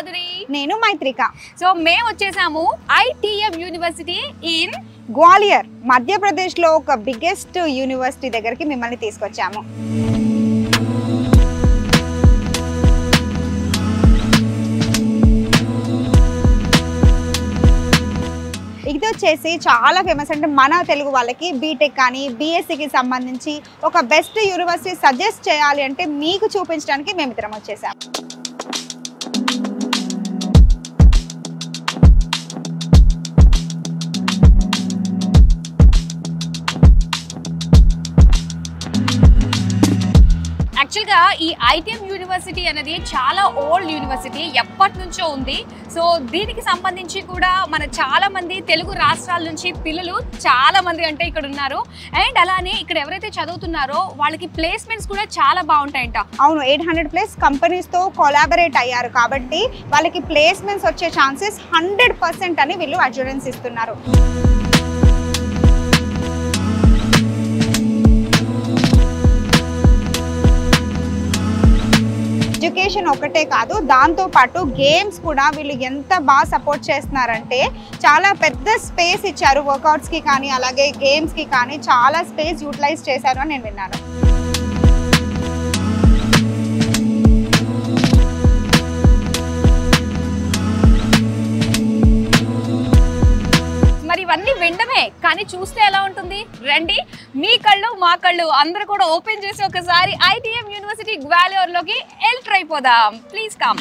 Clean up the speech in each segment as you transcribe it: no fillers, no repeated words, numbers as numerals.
మాధురి. నేను మైత్రిక. సో మేము వచ్చేసాము ITM యూనివర్సిటీ ఇన్ గ్వాలియర్, మధ్యప్రదేశ్లో ఒక బిగ్గెస్ట్ యూనివర్సిటీ దగ్గరికి మిమ్మల్ని తీసుకొచ్చాము. ఇది వచ్చేసి చాలా ఫేమస్, అంటే మన తెలుగు వాళ్ళకి బీటెక్ కానీ బీఎస్సీకి సంబంధించి ఒక బెస్ట్ యూనివర్సిటీ సజెస్ట్ చేయాలి అంటే మీకు చూపించడానికి మేము ఇద్దరం వచ్చేసాం. యాక్చువల్గా ఈ ITM యూనివర్సిటీ అనేది చాలా ఓల్డ్ యూనివర్సిటీ, ఎప్పటి నుంచో ఉంది. సో దీనికి సంబంధించి కూడా మన చాలా మంది తెలుగు రాష్ట్రాల నుంచి పిల్లలు చాలా మంది అంటే ఇక్కడ ఉన్నారు. అండ్ అలానే ఇక్కడ ఎవరైతే చదువుతున్నారో వాళ్ళకి ప్లేస్మెంట్స్ కూడా చాలా బాగుంటాయంట. అవును, 800+ కంపెనీస్తో కొలాబరేట్ అయ్యారు కాబట్టి వాళ్ళకి ప్లేస్మెంట్స్ వచ్చే ఛాన్సెస్ 100% అని వీళ్ళు అష్యూరెన్స్ ఇస్తున్నారు. ఎడ్యుకేషన్ ఒకటే కాదు, దాంతో పాటు గేమ్స్ కూడా వీళ్ళు ఎంత బాగా సపోర్ట్ చేస్తున్నారంటే చాలా పెద్ద స్పేస్ ఇచ్చారు. వర్కౌట్స్కి కానీ అలాగే గేమ్స్కి కానీ చాలా స్పేస్ యూటిలైజ్ చేశారు అని నేను విన్నాను. మరి ఇవన్నీ వినడమే కానీ చూస్తే ఎలా ఉంటుంది? రండి, మీ కళ్ళు మా కళ్ళు అందరూ కూడా ఓపెన్ చేసి ఒకసారి ITM యూనివర్సిటీ గ్వాలియర్లోకి ఎంటర్ అయిపోదాం. Please come.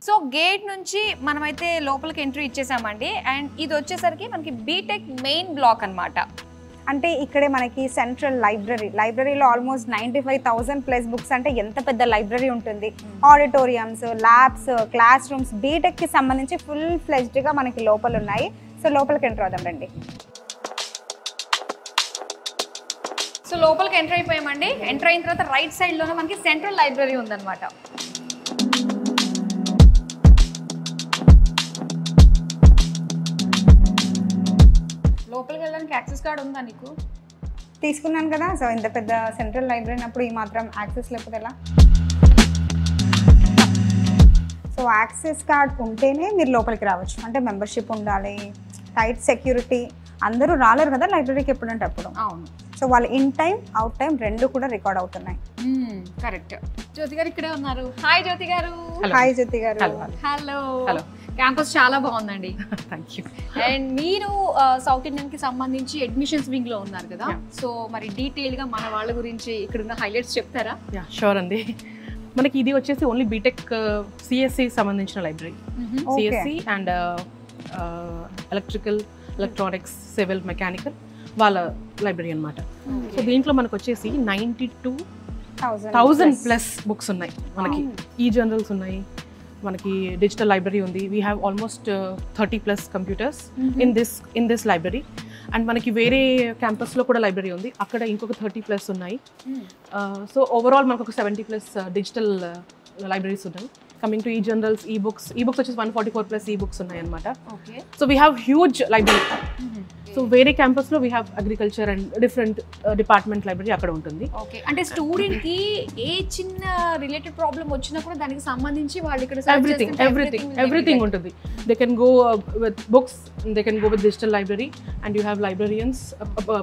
సో గేట్ నుంచి మనమైతే లోపలికి ఎంట్రీ ఇచ్చేసామండి. అండ్ ఇది వచ్చేసరికి మనకి బీటెక్ మెయిన్ బ్లాక్ అన్నమాట. అంటే ఇక్కడే మనకి సెంట్రల్ లైబ్రరీలో ఆల్మోస్ట్ 95,000+ బుక్స్, అంటే ఎంత పెద్ద లైబ్రరీ ఉంటుంది. ఆడిటోరియంస్, ల్యాబ్స్, క్లాస్ రూమ్స్, బీటెక్కి సంబంధించి ఫుల్ ఫ్లెజ్డ్గా మనకి లోపల ఉన్నాయి. సో లోపలికి ఎంటర్ అవుదాం రండి. సో లోపలికి ఎంటర్ అయిపోయామండి. ఎంటర్ అయిన తర్వాత రైట్ సైడ్లోనే మనకి సెంట్రల్ లైబ్రరీ ఉందన్నమాట. లోపలికి వెళ్ళడానికి యాక్సెస్ కార్డ్ ఉందా నీకు? తీసుకున్నాను కదా. సో ఇంత పెద్ద సెంట్రల్ లైబ్రరీ అప్పుడు ఈ మాత్రం యాక్సెస్ లేకపోతే ఎలా? సో యాక్సెస్ కార్డ్ ఉంటేనే మీరు లోపలికి రావచ్చు. అంటే మెంబర్షిప్ ఉండాలి, టైట్ సెక్యూరిటీ. అందరూ రాలేరు కదా లైబ్రరీకి ఎప్పుడంటే అప్పుడు. అవును. సో వాళ్ళు ఇన్ టైం అవుట్ టైం రెండు కూడా రికార్డ్ అవుతున్నాయి. కరెక్ట్. జ్యోతి గారు ఇక్కడే ఉన్నారు. హాయ్ జ్యోతి గారు. హాయ్ జ్యోతి గారు. హలో. క్యాంపస్ చాలా బాగుందండి. Thank you. అండ్ మీరు సౌత్ ఇండియన్ కి సంబంధించి అడ్మిషన్స్ వింగ్ లో ఉన్నారు కదా. సో మరి డీటెయిల్ గా మన వాళ్ళ గురించి ఇక్కడ ఉన్న హైలైట్స్ చెప్తారా? షూర్ అండి. మనకి ఇది వచ్చేసి ఓన్లీ బీటెక్ సిఎస్సి సంబంధించిన library. CSC and electrical, electronics, civil, mechanical వాళ్ళ లైబ్రరీ అనమాట. సో దీంట్లో మనకు వచ్చేసి 92,000+ బుక్స్ ఉన్నాయి. మనకి ఈ జర్నల్స్ ఉన్నాయి, మనకి డిజిటల్ లైబ్రరీ ఉంది. We have almost 30+ computers in this library. And మనకి వేరే క్యాంపస్లో కూడా లైబ్రరీ ఉంది, అక్కడ ఇంకొక 30+ ఉన్నాయి. సో ఓవరాల్ మనకు ఒక 70+ డిజిటల్ లైబ్రరీస్ ఉన్నాయి. కమింగ్ టు ఈ జర్నల్స్, ఈ బుక్స్ వచ్చేసి 144+ ఈ బుక్స్ ఉన్నాయి అనమాట. So we have huge library. So వేరే క్యాంపస్లో we have agriculture and different department library అక్కడ ఉంటుంది. ఓకే, అంటే స్టూడెంట్ కి ఏ చిన్న రిలేటెడ్ ప్రాబ్లం వచ్చినా కూడా దానికి సంబంధించి వాళ్ళు ఇక్కడ ఎవ్రీథింగ్ ఉంటుంది. They can go with books, they can go with digital library. And you have librarians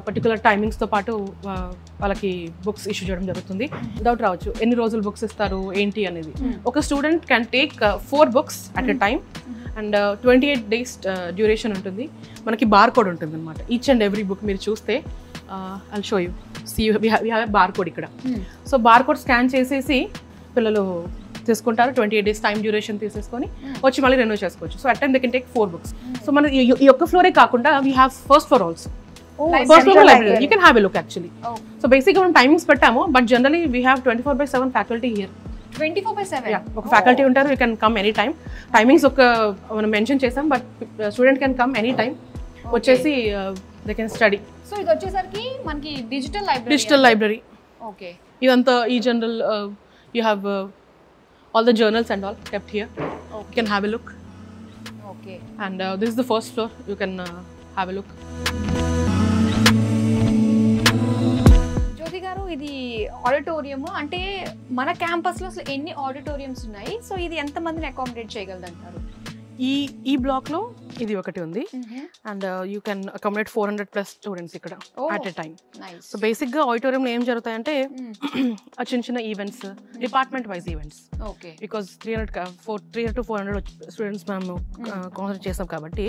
particular టైమింగ్స్తో పాటు వాళ్ళకి బుక్స్ ఇష్యూ చేయడం జరుగుతుంది. డౌట్ రావచ్చు, ఎన్ని రోజులు బుక్స్ ఇస్తారు ఏంటి అనేది. ఒక student can take 4 books at a time. And 28 days duration ఉంటుంది. మనకి బార్ కోడ్ ఉంటుంది అనమాట. ఈచ్ అండ్ ఎవ్రీ బుక్ మీరు చూస్తే I'll show you. We have a bar code ఇక్కడ. సో బార్ కోడ్ స్కాన్ చేసేసి పిల్లలు తీసుకుంటారు. 28 days టైం డ్యూరేషన్ తీసేసుకొని వచ్చి మళ్ళీ రెన్యూ చేసుకోవచ్చు. So at time they can take 4 books. So మన ఈ ఒక్క ఫ్లోరే కాకుండా we have first floor also. First floor library you can have a look actually. So బేసిక్గా మనం టైమింగ్స్ పెట్టాము, but generally we have 24/7 faculty here. 24/7 ఒక faculty ఉంటారు. You can come any time. Timings ఒక మనం మెన్షన్ చేసాం, but student can come any time. వచ్చేసి they can study. So ఇది వచ్చేసరికి మనకి డిజిటల్ లైబ్రరీ. ఓకే, ఇదంతా ఈ general you have all the journals and all kept here. You can have a look. Okay, and this is the first floor. You can have a look. Jyoti గారు ఇది auditorium అంటే మన campus లో అసలు ఎన్ని auditoriums ఉన్నాయి, సో ఇది ఎంత మందిని అకామిడేట్ చేయగలదు అంటారు? ఈ బ్లాక్ లో ఇది ఒకటి ఉంది and you can accommodate 400+ students ఇక్కడ at a time. So basic గా ఆడిటోరియం లో ఏం జరుగుతాయంటే చిన్న చిన్న events, department wise events, because 300 to 400 students మనం కాన్సన్ట్రేట్ చేస్తాం కాబట్టి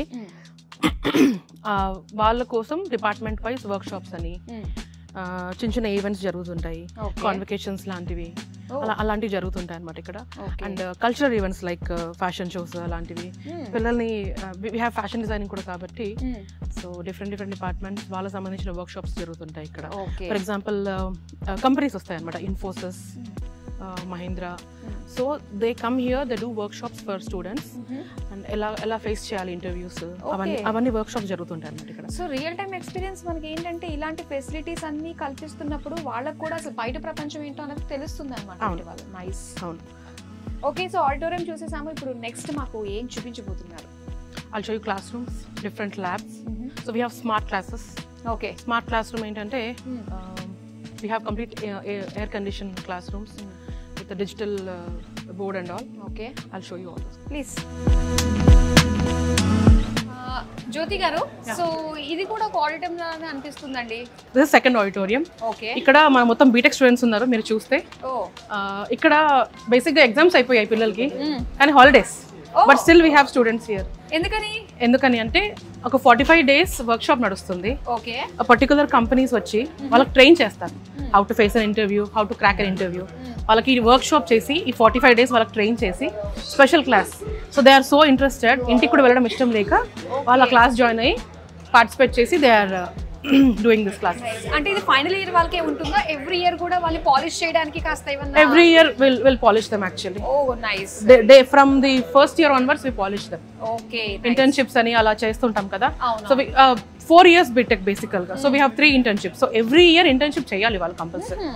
వాళ్ళ కోసం డిపార్ట్మెంట్ వైజ్ వర్క్ షాప్స్ అని చిన్న చిన్న ఈవెంట్స్ జరుగుతుంటాయి, కాన్వకేషన్స్ లాంటివి అలాంటివి జరుగుతుంటాయి అన్నమాట ఇక్కడ. And cultural events like fashion shows అలాంటివి పిల్లల్ని వి హ్యావ్ ఫ్యాషన్ డిజైనింగ్ కూడా కాబట్టి సో డిఫరెంట్ డిపార్ట్మెంట్స్ వాళ్ళకి సంబంధించిన వర్క్ షాప్స్ జరుగుతుంటాయి ఇక్కడ. ఫర్ ఎగ్జాంపుల్ కంపెనీస్ వస్తాయి అన్నమాట, Infosys, Mahindra. So they come here, they do work shops for students and ఎలా ఫేస్ చేయాలి ఇంటర్వ్యూస్, అవన్నీ వర్క్ షాప్స్ జరుగుతుంటాయి అన్నమాట ఇక్కడ. సో రియల్ టైమ్ ఎక్స్పీరియన్స్ మనకి ఏంటంటే ఇలాంటి ఫెసిలిటీస్ అన్ని కల్పిస్తున్నప్పుడు వాళ్ళకు కూడా అసలు బయట ప్రపంచం ఏంటో అనేది తెలుస్తుంది అనమాట. నైస్. అవును. ఓకే, సో ఆడిటోరియం చూసేసాము, ఇప్పుడు నెక్స్ట్ మాకు ఏం చూపించబోతున్నారు? I'll show you classrooms, different labs. So we have smart classes. Okay. Smart classroom ఏంటంటే we have complete air conditioned classrooms with the digital board and all. Okay. I'll show you all those. Please. జ్యోతి గారు, so ఇది కూడా ఒక auditorium లానే అనిపిస్తుందండి. This is second auditorium. Okay. ఇక్కడ మన మొత్తం బీటెక్ స్టూడెంట్స్ ఉన్నారు మీరు చూస్తే. ఇక్కడ బేసిక్ గా ఎగ్జామ్స్ అయిపోయాయి పిల్లలకి కానీ holidays, but still we have students here. ఎందుకని అంటే ఒక 45 days వర్క్ షాప్ నడుస్తుంది. ఓకే. పర్టికులర్ కంపెనీస్ వచ్చి వాళ్ళకి ట్రైన్ చేస్తారు, how to face an interview, how to crack an interview. వాళ్ళకి వర్క్ షాప్ చేసి ఈ 45 days వాళ్ళకి ట్రైన్ చేసి special class. So they are so interested, ఇంటికి కూడా వెళ్ళడం ఇష్టం లేక వాళ్ళ క్లాస్ జాయిన్ అయ్యి పార్టిసిపేట్ చేసి they are doing this class. అంటే ఇది ఫైనల్ ఇయర్ వాళ్ళకే ఉంటుందా? ఎవ్రీ ఇయర్ కూడా వాళ్ళు పాలిష్ చేయడానికి కాస్త ఏమన్నా? Every year will polish them actually. Oh nice. They from the first year onwards we polish them. Okay. Internships అని అలా చేస్తుంటాం కదా. సో 4 years బీటెక్ బేసికల్ గా. So we have 3 internships. So every year internship చేయాలి వాళ్ళు కంపల్సరీ.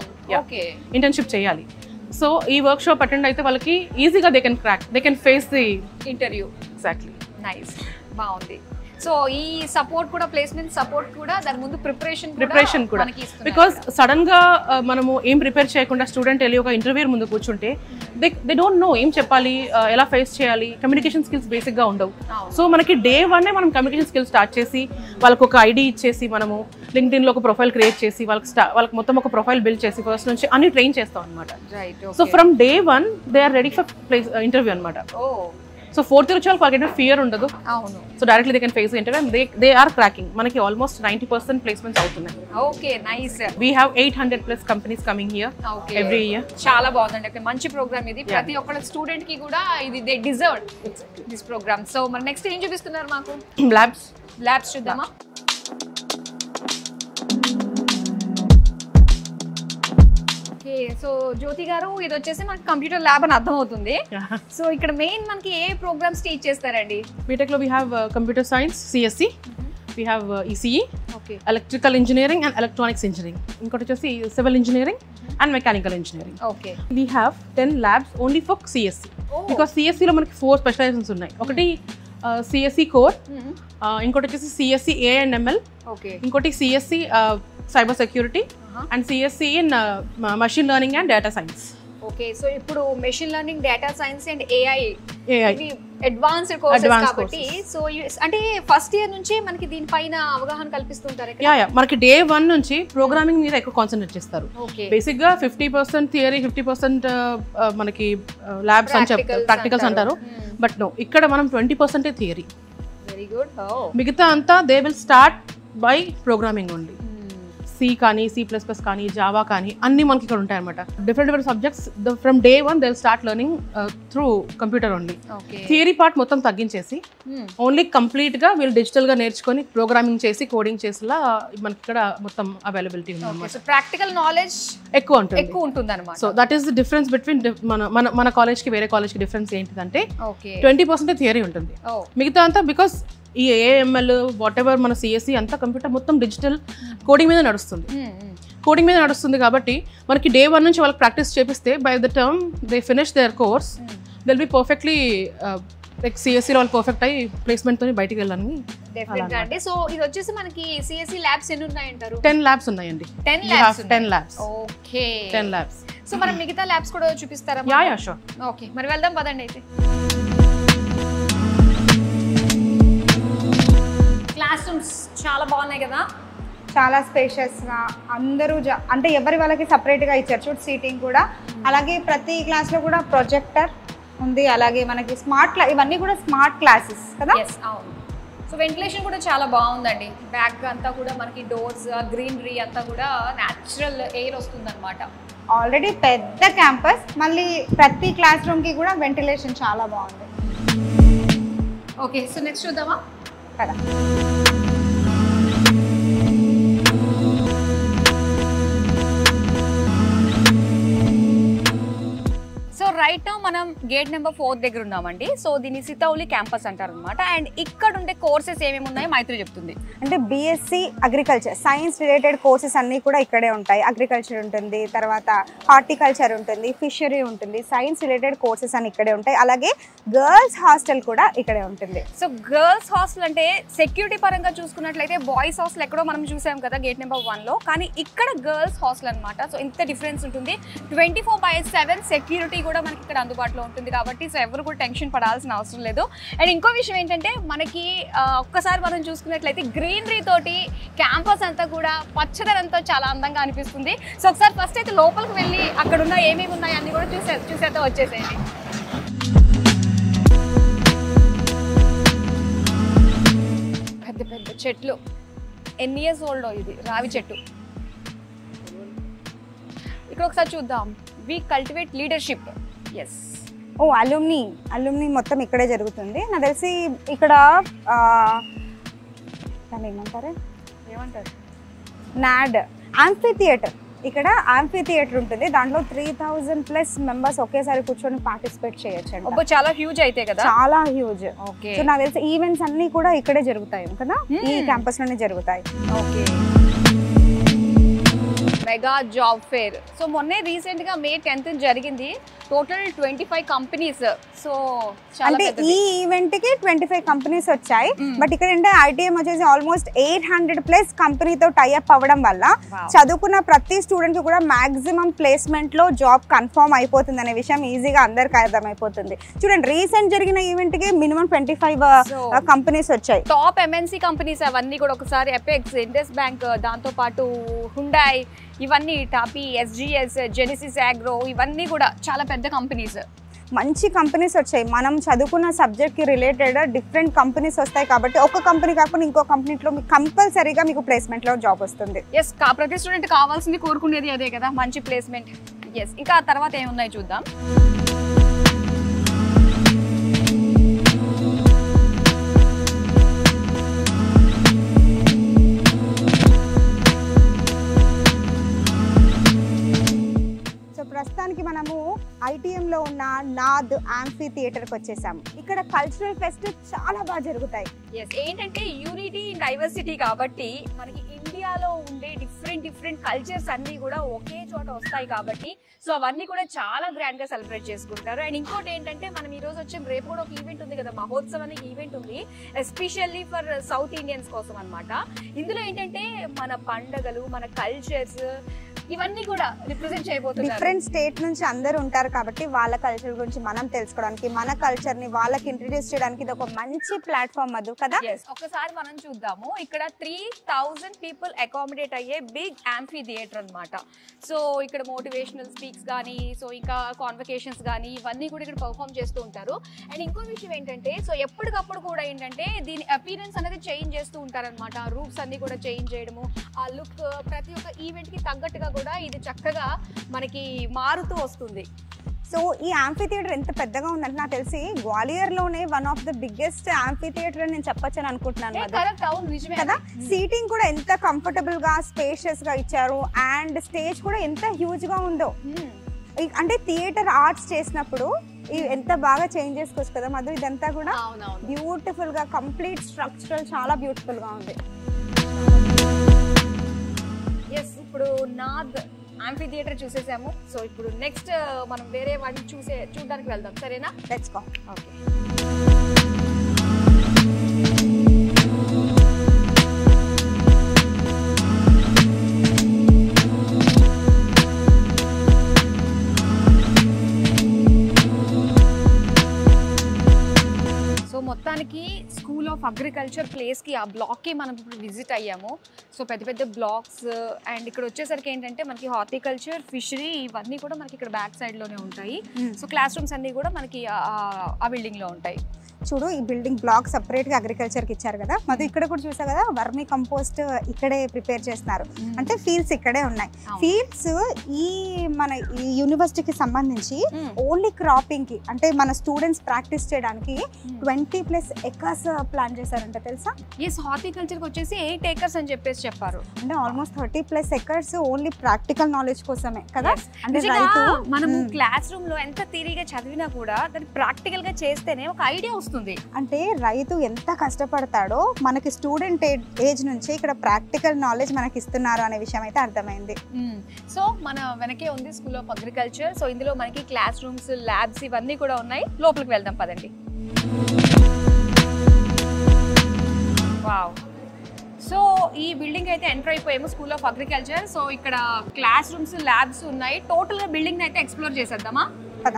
ఓకే. ఇంటర్న్షిప్ చేయాలి. So ఈ వర్క్ షాప్ అటెండ్ అయితే వాళ్ళకి ఈజీగా they can crack, they can face the interview. Exactly. Nice, బాగుంది. సో ఈ సపోర్ట్ కూడా, ప్లేస్మెంట్ సపోర్ట్ కూడా, దాని ముందు ప్రిపరేషన్ కూడా, బికాస్ సడన్ గా మనము ఏం ప్రిపేర్ చేయకుండా స్టూడెంట్ వెళ్ళి ఒక ఇంటర్వ్యూ ముందు కూర్చుంటే దే డోంట్ నో ఏం చెప్పాలి, ఎలా ఫేస్ చేయాలి, కమ్యూనికేషన్ స్కిల్స్ బేసిక్ గా ఉండవు. సో మనకి day 1 మనం కమ్యూనికేషన్ స్కిల్స్ స్టార్ట్ చేసి వాళ్ళకి ఒక ఐడి ఇచ్చేసి మనము లింక్డ్ఇన్ లో ఒక ప్రొఫైల్ క్రియేట్ చేసి వాళ్ళకి మొత్తం ఒక ప్రొఫైల్ బిల్డ్ చేసి ఫస్ట్ నుంచి అన్ని ట్రైన్ చేస్తాం అనమాట. So from day 1 they are ready for interview అనమాట. సో 4th year వచ్చి వాళ్ళకి ఫియర్ ఉండదు. అవును. So directly they can face interview and they are cracking. మనకి ఆల్మోస్ట్ 90% ప్లేస్మెంట్స్ అవుతున్నాయి. Okay, nice. We have 800+ companies coming here every year. చాలా బాగుందండి, మంచి ప్రోగ్రామ్ ఇది. ప్రతి ఒక్క స్టూడెంట్ కి కూడా ఇది they deserve this program. So మరి నెక్స్ట్ ఏం చూపిస్తున్నారు మాకు? ల్యాబ్స్ చూద్దామా? ఓకే, సో జ్యోతి గారు ఇది వచ్చేసి మనకి కంప్యూటర్ ల్యాబ్ అని అర్థం అవుతుంది. సో ఇక్కడ మెయిన్ మనకి ఏ ప్రోగ్రామ్స్ టీచ్ చేస్తారండి? బీటెక్ లో we have computer science, CSC, we have ECE, electrical engineering and electronics engineering, ఇంకోటి వచ్చేసి civil engineering and mechanical engineering. Okay. We have 10 labs only for CSC. Because సిఎస్సిలో మనకి 4 specialisations ఉన్నాయి. ఒకటి సిఎస్సి కోర్, ఇంకోటి వచ్చేసి సిఎస్సి ఏఎన్ఎంఎల్, ఇంకోటి CSC cyber security and CSC in machine learning and data science. Okay, so ఇప్పుడు machine learning, data science and AI advanced courses కాబట్టి so అంటే ఫస్ట్ ఇయర్ నుంచి మనకి దీనిపైన అవగాహన కల్పిస్తుంటారు. మనకి day 1 నుంచి ప్రోగ్రామింగ్ మీద ఎక్కువ కాన్సన్ట్రేట్ చేస్తారు. బేసిక్ గా 50% థియరీ, 50% మనకి ల్యాబ్స్ అని చెప్తారు, ప్రాక్టికల్స్ అంటారు. బట్ నో, ఇక్కడ మనం 20% థియరీ. Very good. మిగతా అంతా they will start by programming only. C కానీ, C++ కానీ, జావా కానీ అన్ని మనకి ఇక్కడ ఉంటాయి అనమాట. Different subjects from day 1 they will start learning through computer only. Theory part మొత్తం తగ్గించేసి ఓన్లీ కంప్లీట్ గా వీళ్ళు డిజిటల్ గా నేర్చుకొని ప్రోగ్రామింగ్ చేసి, కోడింగ్ చేసేలా మనకి ఇక్కడ మొత్తం అవైలబిలిటీ ఉంది అనమాట. సో ప్రాక్టికల్ నాలెడ్జ్ ఎక్కువ ఉంటుంది అనమాట. So that is the difference between మన కాలేజ్ కి వేరే కాలేజ్ కి డిఫరెన్స్ ఏంటిదంటే 20% థియరీ ఉంటుంది, మిగతా అంతా బికాస్ ఈ ఏఎంఎల్ వాట్ ఎవర్ మన సిఎస్సి అంతా కంప్యూటర్ మొత్తం డిజిటల్ కోడింగ్ మీద నడుస్తుంది కాబట్టి మనకి day 1 నుంచి వాళ్ళకి ప్రాక్టీస్ చేపిస్తే by the term they finish their course will be perfectly like సిఎస్సిలో వాళ్ళు పర్ఫెక్ట్ అయ్యి ప్లేస్మెంట్తో బయటికి వెళ్ళాలని. డెఫినెట్గా అండి. సో ఇది వచ్చేసి మనకి సిఎస్సి ల్యాబ్స్ ఎన్ని ఉన్నాయంటారు? 10 ల్యాబ్స్ ఉన్నాయండి. 10 ల్యాబ్స్. Okay, 10 labs. సో మనం మిగతా ల్యాబ్స్ కూడా చూపిస్తారా? Yeah sure. ఓకే, మరి వెళ్దాం పదండి అయితే. క్లాస్ రూమ్స్ చాలా బాగున్నాయి కదా, చాలా స్పేషియస్గా అందరూ అంటే ఎవరి వాళ్ళకి సపరేట్గా ఇచ్చారు చూడు సీటింగ్ కూడా. అలాగే ప్రతి క్లాస్లో కూడా ప్రొజెక్టర్ ఉంది. అలాగే మనకి ఇవన్నీ కూడా స్మార్ట్ క్లాసెస్ కదా. అవును. సో వెంటిలేషన్ కూడా చాలా బాగుందండి. బ్యాక్ అంతా కూడా మనకి డోర్స్, గ్రీనరీ అంతా కూడా న్యాచురల్ ఎయిర్ వస్తుంది అనమాట. ఆల్రెడీ పెద్ద క్యాంపస్, మళ్ళీ ప్రతి క్లాస్ రూమ్కి కూడా వెంటిలేషన్ చాలా బాగుంది. ఓకే, సో నెక్స్ట్ చూద్దామా కదా. సో రైట్ నౌ మనం గేట్ నెంబర్ 4 దగ్గర ఉన్నామండి. సో దీన్ని సితౌలి క్యాంపస్ అంటారు అనమాట. అండ్ ఇక్కడ ఉండే కోర్సెస్ ఏమేమి ఉన్నాయో మైత్రి చెప్తుంది. అంటే BSc agriculture, science related courses అన్నీ కూడా ఇక్కడే ఉంటాయి. అగ్రికల్చర్ ఉంటుంది, తర్వాత హార్టికల్చర్ ఉంటుంది, ఫిషరీ ఉంటుంది, సైన్స్ రిలేటెడ్ కోర్సెస్ అన్ని ఇక్కడే ఉంటాయి. అలాగే గర్ల్స్ హాస్టల్ కూడా ఇక్కడే ఉంటుంది. సో గర్ల్స్ హాస్టల్ అంటే సెక్యూరిటీ పరంగా చూసుకున్నట్లయితే బాయ్స్ హాస్టల్ ఎక్కడో మనం చూసాం కదా గేట్ నెంబర్ 1లో, కానీ ఇక్కడ గర్ల్స్ హాస్టల్ అనమాట. సో ఇంత డిఫరెన్స్ ఉంటుంది. 24/7 సెక్యూరిటీ కూడా మనకి ఇక్కడ అందుబాటులో ఉంటుంది కాబట్టి సో ఎవరు కూడా టెన్షన్ పడాల్సిన అవసరం లేదు. అండ్ ఇంకో విషయం ఏంటంటే మనకి ఒక్కసారి మనం చూసుకున్నట్లయితే గ్రీనరీ తోటి క్యాంపస్ అంతా కూడా పచ్చదనంతో చాలా అందంగా అనిపిస్తుంది. సో ఒకసారి ఫస్ట్ అయితే లోపలికి వెళ్ళి అక్కడ ఉన్న ఏమేమి ఉన్నాయి అన్ని కూడా చూసేద్దాం, వచ్చేసేయండి. పెద్ద పెద్ద చెట్లు, ఎన్ని ఇయర్స్ ఓల్డ్ ఇది రావి చెట్టు. ఇక్కడ ఒకసారి చూద్దాం. వి కల్టివేట్ లీడర్షిప్. ఎస్, అల్యూమ్ని మొత్తం ఇక్కడే జరుగుతుంది. నాకు తెలిసి ఇక్కడ దాన్ని ఏమంటారు నాడ్ యాంఫీ థియేటర్. ఇక్కడ యాంఫీ థియేటర్ ఉంటుంది. దాంట్లో 3000+ మెంబర్స్ ఒకేసారి కూర్చొని పార్టిసిపేట్ చేయొచ్చు. చాలా హ్యూజ్ అయితే కదా, చాలా హ్యూజ్. ఓకే, సో నాకు తెలిసి ఈవెంట్స్ అన్ని కూడా ఇక్కడే జరుగుతాయి కదా, ఈ క్యాంపస్ లోనే జరుగుతాయి. Okay, mega job fair. So మొన్నే రీసెంట్ గా May 10th జరిగింది. Total 25 companies. సో అంటే ఈ ఈవెంట్ కి 25 కంపెనీస్ వచ్చాయి. బట్ ఇక్కడ ఏంటంటే ITM వచ్చేసి ఆల్మోస్ట్ 800+ కంపెనీతో టైఅప్ అవ్వడం వల్ల చదువుకున్న ప్రతి స్టూడెంట్ కి కూడా మాక్సిమం ప్లేస్మెంట్ లో జాబ్ కన్ఫర్మ్ అయిపోతుంది అనే విషయం ఈజీగా అందరికి అర్థమైపోతుంది. చూడండి, రీసెంట్ జరిగిన ఈవెంట్ కి మినిమం 25 కంపెనీస్ వచ్చాయి. టాప్ MNC కంపెనీస్ అవన్నీ కూడా ఒకసారి ఎపెక్స్, ఇండస్ బ్యాంక్, దాంతో పాటు హుండాయ్, ఇవన్నీ టాపీ, SGS, జెనిసిస్ అగ్రో, ఇవన్నీ కూడా చాలా పెద్ద కంపెనీస్. మంచి కంపెనీస్ వచ్చాయి. మనం చదువుకున్న సబ్జెక్ట్ కి రిలేటెడ్ డిఫరెంట్ కంపెనీస్ వస్తాయి కాబట్టి ఒక కంపెనీ కాకుండా ఇంకో కంపెనీలో మీకు కంపల్సరీగా మీకు ప్లేస్మెంట్ లో జాబ్ వస్తుంది. ఎస్, ప్రతి స్టూడెంట్ కావాల్సింది, కోరుకునేది అదే కదా, మంచి ప్లేస్మెంట్. ఎస్, ఇంకా తర్వాత ఏమున్నాయి చూద్దాం. ప్రస్తుతానికి మనము ITM లో ఉన్న నాద్ యాంఫీ థియేటర్కి వచ్చేసాము. ఇక్కడ కల్చరల్ ఫెస్ట్ చాలా బాగా జరుగుతాయి. ఏంటంటే యూనిటీ ఇన్ డైవర్సిటీ కాబట్టి మనకి ఇండియాలో ఉండే డిఫరెంట్ కల్చర్స్ అన్ని కూడా ఒకే చోట వస్తాయి కాబట్టి సో అవన్నీ కూడా చాలా గ్రాండ్ గా సెలబ్రేట్ చేసుకుంటారు. అండ్ ఇంకోటి ఏంటంటే మనం ఈ రోజు వచ్చే రేపు కూడా ఒక ఈవెంట్ ఉంది కదా, మహోత్సవ్ అనే ఈవెంట్ ఉంది, ఎస్పెషల్లీ ఫర్ సౌత్ ఇండియన్స్ కోసం అన్నమాట. ఇందులో ఏంటంటే మన పండగలు, మన కల్చర్స్ ఇవన్నీ కూడా రిప్రజెంట్ చేయబోతున్నారు. డిఫరెంట్ స్టేట్ నుంచి అందరూ ఉంటారు కాబట్టి వాళ్ళ కల్చర్ గురించి మనం తెలుసుకోవడానికి, మన కల్చర్ ని వాళ్ళకి ఇంట్రడ్యూస్ చేయడానికి ఇది ఒక మంచి ప్లాట్ఫామ్ మధు కదా. ఒకసారి మనం చూద్దాము. ఇక్కడ 3000 పీపుల్ అకామిడేట్ అయ్యే బిగ్ యాంఫీ థియేటర్ అన్నమాట. సో ఇక్కడ మోటివేషనల్ స్పీక్స్ కానీ, సో ఇంకా కాన్వకేషన్స్ కానీ ఇవన్నీ కూడా ఇక్కడ పర్ఫామ్ చేస్తూ ఉంటారు. అండ్ ఇంకో విషయం ఏంటంటే సో ఎప్పటికప్పుడు కూడా ఏంటంటే దీని అపీరెన్స్ అనేది చేంజ్ చేస్తూ ఉంటారనమాట. రూప్స్ అన్ని కూడా చేంజ్ చేయడము, ఆ లుక్ ప్రతి ఒక్క ఈవెంట్ కి తగ్గట్టుగా కూడా ఇది చక్కగా మనకి మారుతూ వస్తుంది. సో ఈ యాంఫీ థియేటర్ ఎంత పెద్దగా ఉందంటే నాకు తెలిసి గ్వాలియర్ లోనే one of the biggest amphi theatre అని నేను చెప్పొచ్చు అని అనుకుంటున్నాను కదా. సీటింగ్ కూడా ఎంత కంఫర్టబుల్ గా, స్పేషియస్ గా ఇచ్చారు. అండ్ స్టేజ్ కూడా ఎంత హ్యూజ్ గా ఉందో. అంటే థియేటర్ ఆర్ట్స్ చేసినప్పుడు ఎంత బాగా చేంజ్ చేసుకోవచ్చు కదా మధు. ఇదంతా కూడా బ్యూటిఫుల్ గా, కంప్లీట్ స్ట్రక్చరల్ చాలా బ్యూటిఫుల్ గా ఉంది. ఇప్పుడు నాద్ యాంఫీ థియేటర్ చూసేసాము. సో ఇప్పుడు నెక్స్ట్ మనం వేరే వాటిని చూడడానికి వెళ్దాం, సరేనా? Let's go. ఓకే. మొత్తానికి స్కూల్ ఆఫ్ అగ్రికల్చర్ ప్లేస్కి ఆ బ్లాక్కి మనం ఇప్పుడు విజిట్ అయ్యాము. సో పెద్ద పెద్ద బ్లాక్స్ అండ్ ఇక్కడ వచ్చేసరికి ఏంటంటే మనకి హార్టికల్చర్, ఫిషరీ ఇవన్నీ కూడా మనకి ఇక్కడ బ్యాక్ సైడ్లోనే ఉంటాయి. సో క్లాస్ రూమ్స్ అన్నీ కూడా మనకి ఆ బిల్డింగ్లో ఉంటాయి. చూడు ఈ బిల్డింగ్ బ్లాక్ సపరేట్గా అగ్రికల్చర్కి ఇచ్చారు కదా, మరి ఇక్కడ కూడా చూసా కదా వర్మీ కంపోస్ట్ ఇక్కడే ప్రిపేర్ చేస్తున్నారు. అంటే ఫీల్డ్స్ ఇక్కడే ఉన్నాయి. ఫీల్డ్స్ ఈ మన ఈ యూనివర్సిటీకి సంబంధించి ఓన్లీ క్రాపింగ్కి అంటే మన స్టూడెంట్స్ ప్రాక్టీస్ చేయడానికి 20+ ఎకర్స్ ప్లాన్ చేశారంట తెలుసా? ఎస్, హార్టికల్చర్కి వచ్చేసి 8 acres అని చెప్పారు. అంటే almost 30+ acres only practical knowledge కోసమే కదా. అంటే మనము క్లాస్ రూమ్ లో ఎంత థియరీగా చదివినా కూడా దాన్ని ప్రాక్టికల్ గా చేస్తేనే ఒక ఐడియా వస్తుంది. అంటే రైతు ఎంత కష్టపడతాడో మనకి స్టూడెంట్ ఏజ్ నుంచి ఇక్కడ ప్రాక్టికల్ నాలెడ్జ్ మనకి ఇస్తున్నారు అనే విషయం అయితే అర్థమైంది. సో మన వెనకే ఉంది స్కూల్ ఆఫ్ అగ్రికల్చర్. సో ఇందులో మనకి క్లాస్ రూమ్స్, ల్యాబ్స్ ఇవన్నీ కూడా ఉన్నాయి. లోపలికి వెళ్దాం పదండి. వావ్, సో ఈ బిల్డింగ్ అయితే ఎంటర్ అయిపోయాము, స్కూల్ ఆఫ్ అగ్రికల్చర్. సో ఇక్కడ క్లాస్ రూమ్స్, ల్యాబ్స్ ఉన్నాయి. టోటల్ గా బిల్డింగ్ అయితే ఎక్స్ప్లోర్ చేసేద్దామా? పద.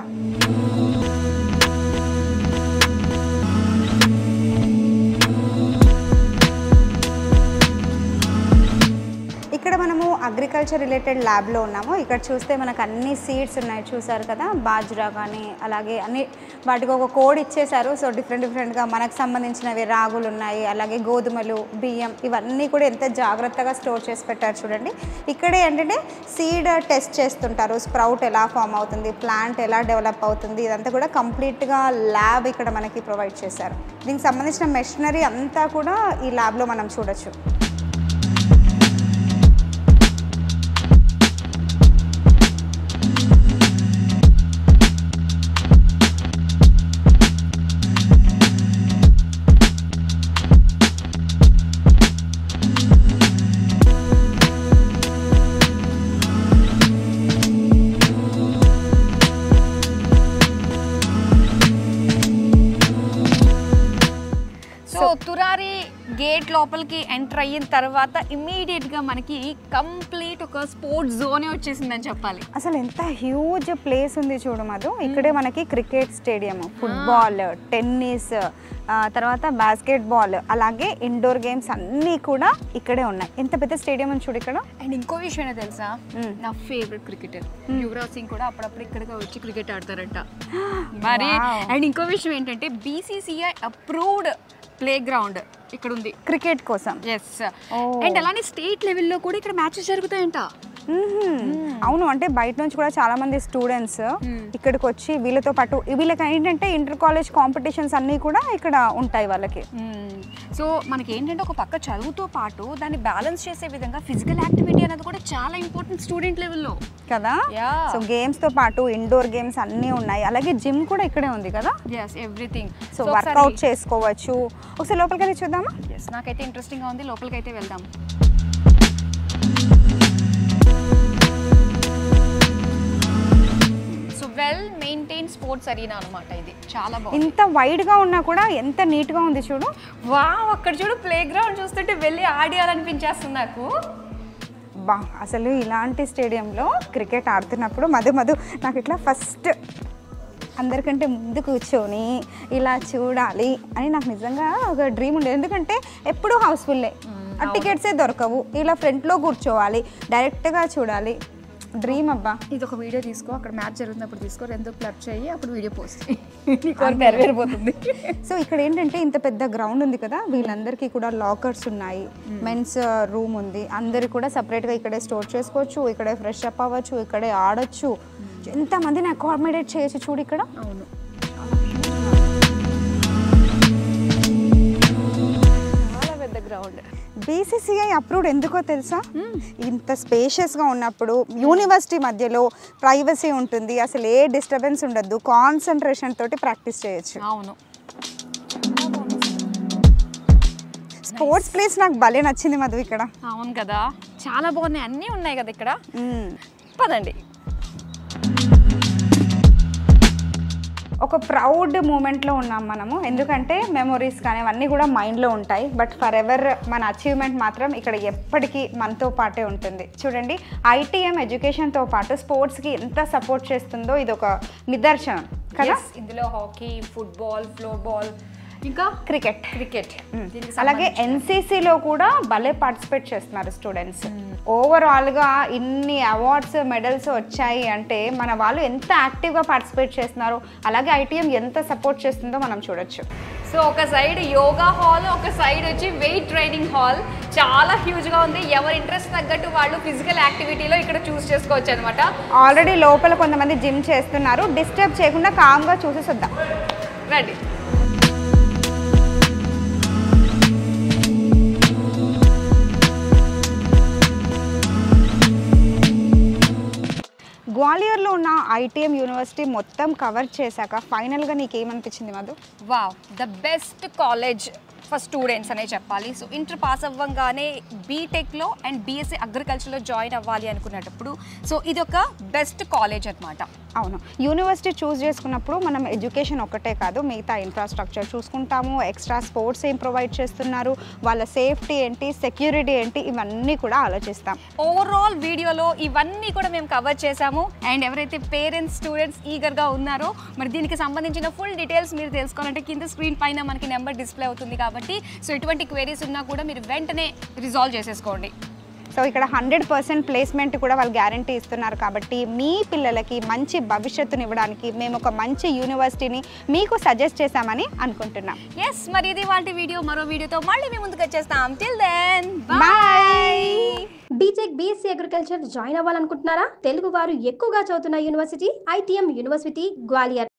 ఇక్కడ మనము అగ్రికల్చర్ రిలేటెడ్ ల్యాబ్లో ఉన్నాము. ఇక్కడ చూస్తే మనకు అన్ని సీడ్స్ ఉన్నాయి, చూసారు కదా. బాజ్రా కానీ అలాగే అన్ని వాటికి ఒక కోడ్ ఇచ్చేసారు. సో డిఫరెంట్గా మనకు సంబంధించినవి రాగులు ఉన్నాయి, అలాగే గోధుమలు, బియ్యం ఇవన్నీ కూడా ఎంత జాగ్రత్తగా స్టోర్ చేసి పెట్టారు చూడండి. ఇక్కడే ఏంటంటే సీడ్ టెస్ట్ చేస్తుంటారు, స్ప్రౌట్ ఎలా ఫామ్ అవుతుంది, ప్లాంట్ ఎలా డెవలప్ అవుతుంది, ఇదంతా కూడా కంప్లీట్గా ల్యాబ్ ఇక్కడ మనకి ప్రొవైడ్ చేశారు. దీనికి సంబంధించిన మెషినరీ అంతా కూడా ఈ ల్యాబ్లో మనం చూడొచ్చు. తురారి గేట్ లోపలికి ఎంటర్ అయిన తర్వాత ఇమీడియట్ గా మనకి కంప్లీట్ ఒక స్పోర్ట్స్ జోనే వచ్చేసిందని చెప్పాలి. అసలు ఎంత హ్యూజ్ ప్లేస్ ఉంది చూడు మధు. ఇక్కడే మనకి క్రికెట్ స్టేడియం, ఫుట్బాల్, టెన్నిస్, తర్వాత బాస్కెట్బాల్, అలాగే ఇండోర్ గేమ్స్ అన్నీ కూడా ఇక్కడే ఉన్నాయి. ఎంత పెద్ద స్టేడియం అని చూడు ఇక్కడ. అండ్ ఇంకో విషయం తెలుసా, నా ఫేవరెట్ క్రికెటర్ యువరాజ్ సింగ్ కూడా అప్పుడప్పుడు ఇక్కడికి వచ్చి క్రికెట్ ఆడతారంట మరి. అండ్ ఇంకో విషయం ఏంటంటే BCCI అప్రూవ్డ్ ప్లే గ్రౌండ్ ఇక్కడ ఉంది క్రికెట్ కోసం. ఎస్, అండ్ అలానే స్టేట్ లెవెల్లో కూడా ఇక్కడ మ్యాచెస్ జరుగుతాయంట. అవును, అంటే బయట నుంచి కూడా చాలా మంది స్టూడెంట్స్ ఇక్కడికి వచ్చి వీళ్ళతో పాటు వీళ్ళకి ఏంటంటే ఇంటర్ కాలేజ్ కాంపిటీషన్స్ అన్నీ కూడా ఇక్కడ ఉంటాయి వాళ్ళకి. సో మనకి ఏంటంటే ఒక పక్క చదువుతో పాటు దాన్ని బ్యాలెన్స్ చేసే విధంగా ఫిజికల్ యాక్టివిటీ అనేది కూడా చాలా ఇంపార్టెంట్ స్టూడెంట్ లెవెల్లో కదా. సో గేమ్స్ తో పాటు ఇండోర్ గేమ్స్ అన్నీ ఉన్నాయి, అలాగే జిమ్ కూడా ఇక్కడే ఉంది కదా. ఎవ్రీథింగ్. సో వర్కౌట్ చేసుకోవచ్చు. ఒకసారి లోపలికి వెళ్ళి చూద్దామా? నాకైతే ఇంట్రెస్టింగ్ గా ఉంది, లోపలికి అయితే వెళ్దాం. వెల్ మెయింటైన్ స్పోర్ట్స్ అరీనా అన్నమాట ఇది. చాలా బాగుంది. ఇంత వైడ్ గా ఉన్నా కూడా ఎంత నీట్ గా ఉంది చూడు. వావ్, అక్కడ చూడు ప్లే గ్రౌండ్ చూస్తుంటే వెళ్ళి ఆడియాలనిపించేస్తుంది నాకు. బా, అసలు ఇలాంటి స్టేడియంలో క్రికెట్ ఆడుతున్నప్పుడు మధు నాకు ఇట్లా ఫస్ట్ అందరికంటే ముందు కూర్చొని ఇలా చూడాలి అని నాకు నిజంగా ఒక డ్రీమ్ ఉండేది. ఎందుకంటే ఎప్పుడూ హౌస్ఫుల్లే, టికెట్సే దొరకవు, ఇలా ఫ్రంట్లో కూర్చోవాలి, డైరెక్ట్గా చూడాలి. డ్రీమ్ అబ్బా. ఇది ఒక వీడియో తీసుకో, అక్కడ మ్యాచ్ జరుగుతున్నప్పుడు తీసుకో, ఎందుకు క్లబ్ చేయి, అప్పుడు వీడియో పోస్ట్ నెరవేరిపోతుంది. సో ఇక్కడ ఏంటంటే ఇంత పెద్ద గ్రౌండ్ ఉంది కదా, వీళ్ళందరికీ కూడా లాకర్స్ ఉన్నాయి, మెన్స్ రూమ్ ఉంది, అందరు కూడా సపరేట్గా ఇక్కడే స్టోర్ చేసుకోవచ్చు, ఇక్కడే ఫ్రెష్ అప్ అవ్వచ్చు, ఇక్కడే ఆడొచ్చు, ఎంతమందిని అకామిడేట్ చేయొచ్చు చూడు ఇక్కడ. అవును, చాలా పెద్ద గ్రౌండ్. BCCI అప్రూవ్డ్ ఎందుకో తెలుసా? ఇంత స్పేషియస్గా ఉన్నప్పుడు యూనివర్సిటీ మధ్యలో ప్రైవసీ ఉంటుంది, అసలు ఏ డిస్టర్బెన్స్ ఉండదు, కాన్సన్ట్రేషన్ తోటి ప్రాక్టీస్ చేయొచ్చు. అవును, స్పోర్ట్స్ ప్లేస్ నాకు భలే నచ్చింది మధు ఇక్కడ. అవును కదా, చాలా బాగున్నాయి, అన్నీ ఉన్నాయి కదా ఇక్కడ. పదండి. ఒక ప్రౌడ్ మూమెంట్లో ఉన్నాం మనము, ఎందుకంటే మెమొరీస్ కానీ అవన్నీ కూడా మైండ్లో ఉంటాయి. బట్ ఫర్ ఎవర్ మన అచీవ్మెంట్ మాత్రం ఇక్కడ ఎప్పటికీ మనతో పాటే ఉంటుంది. చూడండి, ఐటీఎం ఎడ్యుకేషన్తో పాటు స్పోర్ట్స్కి ఎంత సపోర్ట్ చేస్తుందో ఇది ఒక నిదర్శనం కదా. ఇందులో హాకీ, ఫుట్బాల్, ఫ్లోర్బాల్, ఇంకా క్రికెట్. అలాగే అలాగే ఎన్సీసీలో కూడా భలే పార్టిసిపేట్ చేస్తున్నారు స్టూడెంట్స్. ఓవరాల్గా ఇన్ని అవార్డ్స్ మెడల్స్ వచ్చాయి అంటే మన వాళ్ళు ఎంత యాక్టివ్గా పార్టిసిపేట్ చేస్తున్నారు, అలాగే ఐటీఎం ఎంత సపోర్ట్ చేస్తుందో మనం చూడొచ్చు. సో ఒక సైడ్ యోగా హాల్, ఒక సైడ్ వచ్చి వెయిట్ ట్రైనింగ్ హాల్, చాలా హ్యూజ్గా ఉంది. ఎవరి ఇంట్రెస్ట్ తగ్గట్టు వాళ్ళు ఫిజికల్ యాక్టివిటీలో ఇక్కడ చూస్ చేసుకోవచ్చు అనమాట. ఆల్రెడీ లోపల కొంతమంది జిమ్ చేస్తున్నారు. డిస్టర్బ్ చేయకుండా కామ్గా చూసేసి వద్దాం, రండి. గ్వాలియర్లో ఉన్న ఐటీఎం యూనివర్సిటీ మొత్తం కవర్ చేశాక ఫైనల్గా నీకేమనిపించింది Madhu? Wow, the best college for students అనే చెప్పాలి. సో ఇంటర్ పాస్ అవ్వగానే బీటెక్లో అండ్ బీఎస్సీ అగ్రికల్చర్లో జాయిన్ అవ్వాలి అనుకునేటప్పుడు సో ఇది ఒక బెస్ట్ కాలేజ్ అనమాట. అవును, యూనివర్సిటీ చూస్ చేసుకున్నప్పుడు మనం ఎడ్యుకేషన్ ఒక్కటే కాదు, మిగతా ఇన్ఫ్రాస్ట్రక్చర్ చూసుకుంటాము, ఎక్స్ట్రా స్పోర్ట్స్ ఏం ప్రొవైడ్ చేస్తున్నారు, వాళ్ళ సేఫ్టీ ఏంటి, సెక్యూరిటీ ఏంటి, ఇవన్నీ కూడా ఆలోచిస్తాం. ఓవరాల్ వీడియోలో ఇవన్నీ కూడా మేము కవర్ చేసాము. అండ్ ఎవరైతే పేరెంట్స్, స్టూడెంట్స్ ఈగర్గా ఉన్నారో మరి దీనికి సంబంధించిన ఫుల్ డీటెయిల్స్ మీరు తెలుసుకోవాలంటే కింద స్క్రీన్ పైన మనకి నెంబర్ డిస్ప్లే అవుతుంది కాబట్టి సో ఎటువంటి క్వైరీస్ ఉన్నా కూడా మీరు వెంటనే రిజాల్వ్ చేసేసుకోండి. సో ఇక్కడ 100% ప్లేస్మెంట్ కూడా వాళ్ళు గ్యారంటీ ఇస్తున్నారు కాబట్టి మీ పిల్లలకి మంచి భవిష్యత్తుని ఇవ్వడానికి మేము ఒక మంచి యూనివర్సిటీని మీకు సజెస్ట్ చేశామని అనుకుంటున్నాం. ఎస్, మరి ఇది వాళ్ళ వీడియో. మరో వీడియోతో మళ్ళీ మేము ముందుకు వచ్చేస్తాం. Till then bye. B Tech B Sc agriculture join అవ్వాలనుకుంటున్నారా? తెలుగు వారు ఎక్కువగా చదువుతున్న యూనివర్సిటీ ఐటీఎం యూనివర్సిటీ గ్వాలియర్.